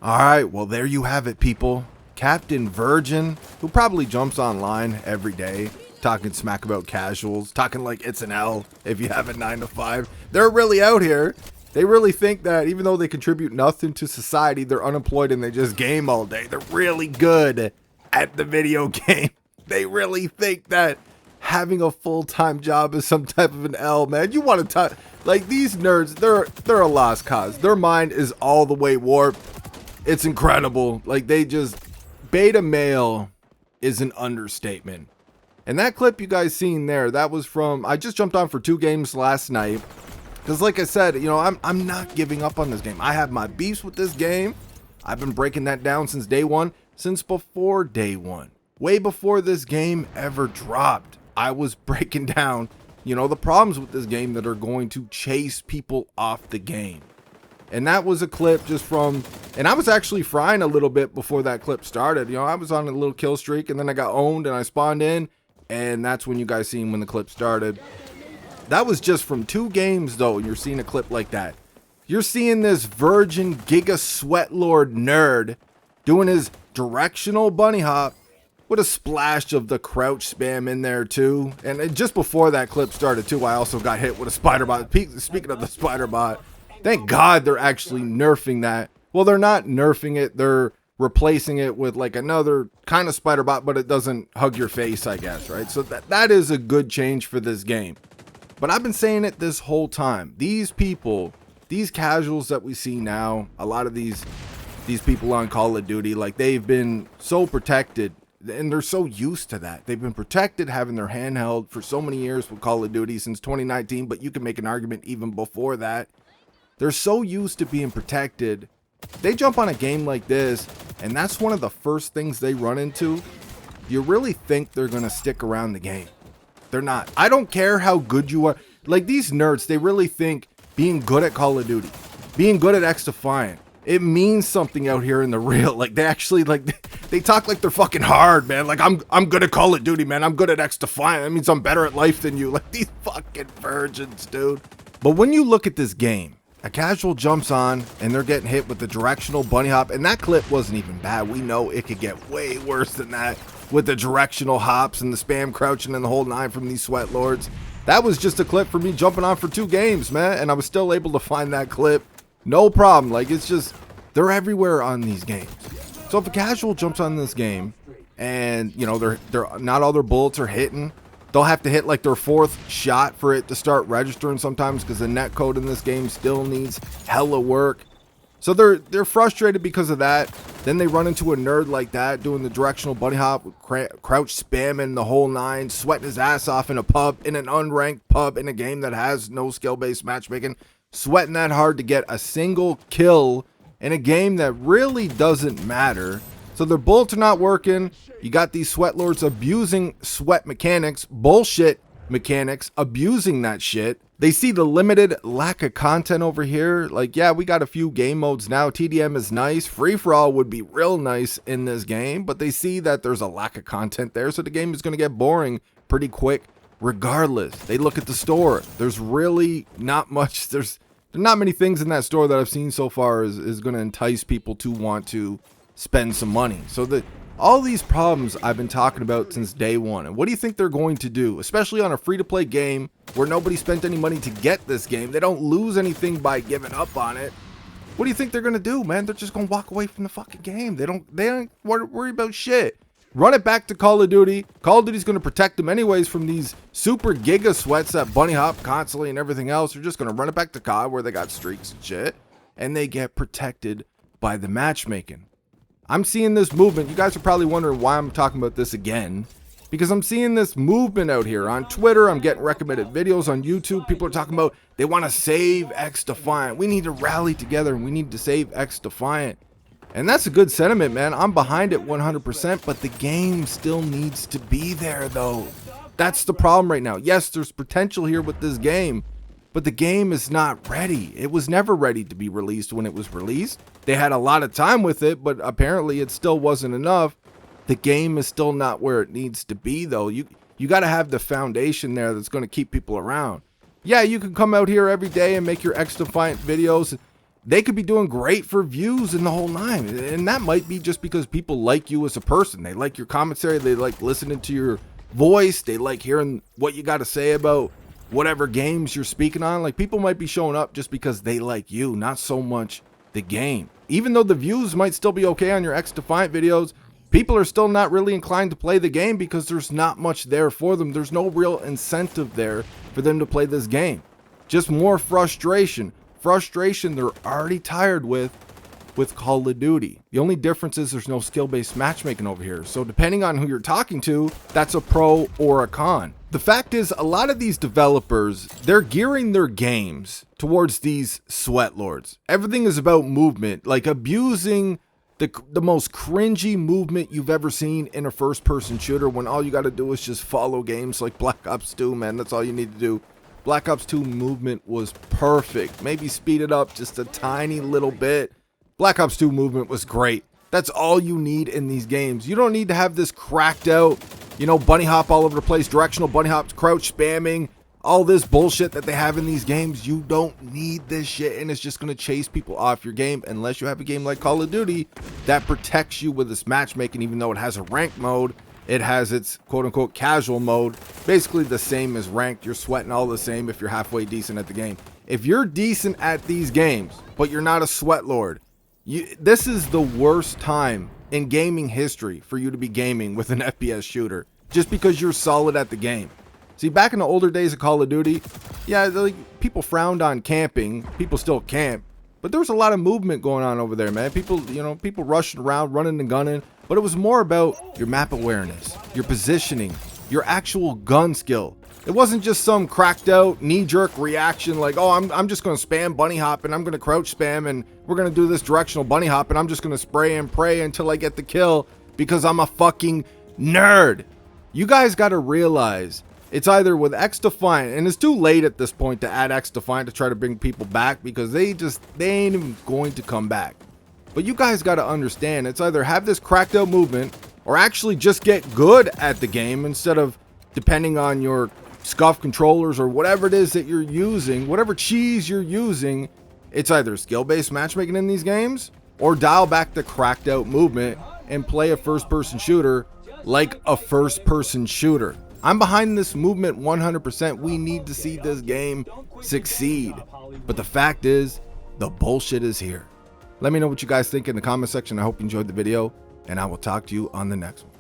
All right, well, there you have it, people. Captain Virgin, who probably jumps online every day, talking smack about casuals, talking like it's an L if you have a 9 to 5. They're really out here. They really think that even though they contribute nothing to society, they're unemployed and they just game all day. They're really good at the video game. They really think that having a full-time job is some type of an L, man. You want to talk like these nerds, they're a lost cause. Their mind is all the way warped. It's incredible. Like, they just beta male is an understatement. And that clip you guys seen there, that was from, I just jumped on for 2 games last night. Because like I said, you know, I'm not giving up on this game. I have my beefs with this game. I've been breaking that down since day one, since before day one. Way before this game ever dropped. I was breaking down, you know, the problems with this game that are going to chase people off the game. And that was a clip just from, and I was actually frying a little bit before that clip started. You know, I was on a little kill streak and then I got owned and I spawned in. And that's when you guys seen when the clip started. That was just from 2 games though. And you're seeing a clip like that. You're seeing this virgin Giga Sweatlord nerd doing his directional bunny hop with a splash of the crouch spam in there too. And just before that clip started too, I also got hit with a spider bot. Speaking of the spider bot, thank God they're actually nerfing that. Well, they're not nerfing it. They're replacing it with like another kind of spider bot, but it doesn't hug your face, I guess, right? So that is a good change for this game. But I've been saying it this whole time. These people, these casuals that we see now, a lot of these people on Call of Duty, like they've been so protected and they're so used to that. They've been protected having their handheld for so many years with Call of Duty since 2019, but you can make an argument even before that. They're so used to being protected. They jump on a game like this, and that's one of the first things they run into. You really think they're going to stick around the game. They're not. I don't care how good you are. Like these nerds, they really think being good at Call of Duty, being good at Xdefiant, it means something out here in the real. Like they actually, like they talk like they're fucking hard, man. Like I'm good at Call of Duty, man. I'm good at Xdefiant. That means I'm better at life than you. Like these fucking virgins, dude. But when you look at this game, a casual jumps on and they're getting hit with the directional bunny hop, and that clip wasn't even bad. We know it could get way worse than that with the directional hops and the spam crouching and the whole 9 from these sweat lords. That was just a clip for me jumping on for 2 games, man, and I was still able to find that clip. No problem. Like, it's just, they're everywhere on these games. So if a casual jumps on this game and, you know, they're not all their bullets are hitting, they'll have to hit like their 4th shot for it to start registering sometimes because the net code in this game still needs hella work. So they're frustrated because of that. Then they run into a nerd like that doing the directional bunny hop, crouch spamming the whole 9, sweating his ass off in a pub, in an unranked pub in a game that has no skill-based matchmaking, sweating that hard to get a single kill in a game that really doesn't matter. So their bullets are not working. You got these sweat lords abusing sweat mechanics, bullshit mechanics, abusing that shit. They see the limited lack of content over here. Like, yeah, we got a few game modes now. TDM is nice. Free-for-all would be real nice in this game, but they see that there's a lack of content there, so the game is going to get boring pretty quick regardless. They look at the store. There's really not much. There's not many things in that store that I've seen so far is going to entice people to want to spend some money. So all these problems I've been talking about since day one. And what do you think they're going to do, especially on a free-to-play game where nobody spent any money to get this game? They don't lose anything by giving up on it. What do you think they're going to do, man? They're just going to walk away from the fucking game. They don't worry about shit. Run it back to Call of Duty. Call of Duty's going to protect them anyways from these super giga sweats that bunny hop constantly and everything else. They're just going to run it back to COD where they got streaks and shit. And they get protected by the matchmaking. I'm seeing this movement. You guys are probably wondering why I'm talking about this again. Because I'm seeing this movement out here on Twitter. I'm getting recommended videos on YouTube. People are talking about they want to save Xdefiant. We need to rally together and we need to save Xdefiant. And that's a good sentiment, man. I'm behind it 100%, but the game still needs to be there, though. That's the problem right now. Yes, there's potential here with this game, but the game is not ready. It was never ready to be released when it was released. They had a lot of time with it, but apparently it still wasn't enough. The game is still not where it needs to be, though. You got to have the foundation there that's going to keep people around. Yeah, you can come out here every day and make your Xdefiant videos. they could be doing great for views and the whole nine. And that might be just because people like you as a person. They like your commentary. They like listening to your voice. They like hearing what you got to say about whatever games you're speaking on. Like, people might be showing up just because they like you, not so much the game. Even though the views might still be okay on your Xdefiant videos, people are still not really inclined to play the game because there's not much there for them. There's no real incentive there for them to play this game. Just more frustration. Frustration they're already tired with Call of Duty. The only difference is there's no skill-based matchmaking over here. So depending on who you're talking to, that's a pro or a con. The fact is, a lot of these developers, they're gearing their games towards these sweat lords. Everything is about movement, like abusing the most cringy movement you've ever seen in a first-person shooter, when all you got to do is just follow games like Black Ops 2, man. That's all you need to do. Black Ops 2 movement was perfect. Maybe speed it up just a tiny little bit. Black Ops 2 movement was great. That's all you need in these games. You don't need to have this cracked out, bunny hop all over the place, directional bunny hops, crouch spamming, all this bullshit that they have in these games. You don't need this shit, and it's just going to chase people off your game unless you have a game like Call of Duty that protects you with its matchmaking. Even though it has a ranked mode, it has its quote-unquote casual mode, basically the same as ranked. You're sweating all the same if you're halfway decent at the game. If you're decent at these games, but you're not a sweat lord, this is the worst time in gaming history for you to be gaming with an FPS shooter, just because you're solid at the game. See, back in the older days of Call of Duty, yeah, like, people frowned on camping. People still camp, but there was a lot of movement going on over there, man. People rushing around, running and gunning, but it was more about your map awareness, your positioning, your actual gun skill. It wasn't just some cracked out knee-jerk reaction like, oh, I'm just going to spam bunny hop and I'm going to crouch spam and we're going to do this directional bunny hop and I'm just going to spray and pray until I get the kill because I'm a fucking nerd. You guys got to realize it's either with Xdefiant, and it's too late at this point to add Xdefiant to try to bring people back because they ain't even going to come back. But you guys got to understand, it's either have this cracked out movement or actually just get good at the game instead of depending on your scuff controllers or whatever it is that you're using, whatever cheese you're using. It's either skill-based matchmaking in these games or dial back the cracked out movement and play a first-person shooter like a first-person shooter. I'm behind this movement 100%. We need to see this game succeed. But the fact is, the bullshit is here. Let me know what you guys think in the comment section. I hope you enjoyed the video, and I will talk to you on the next one.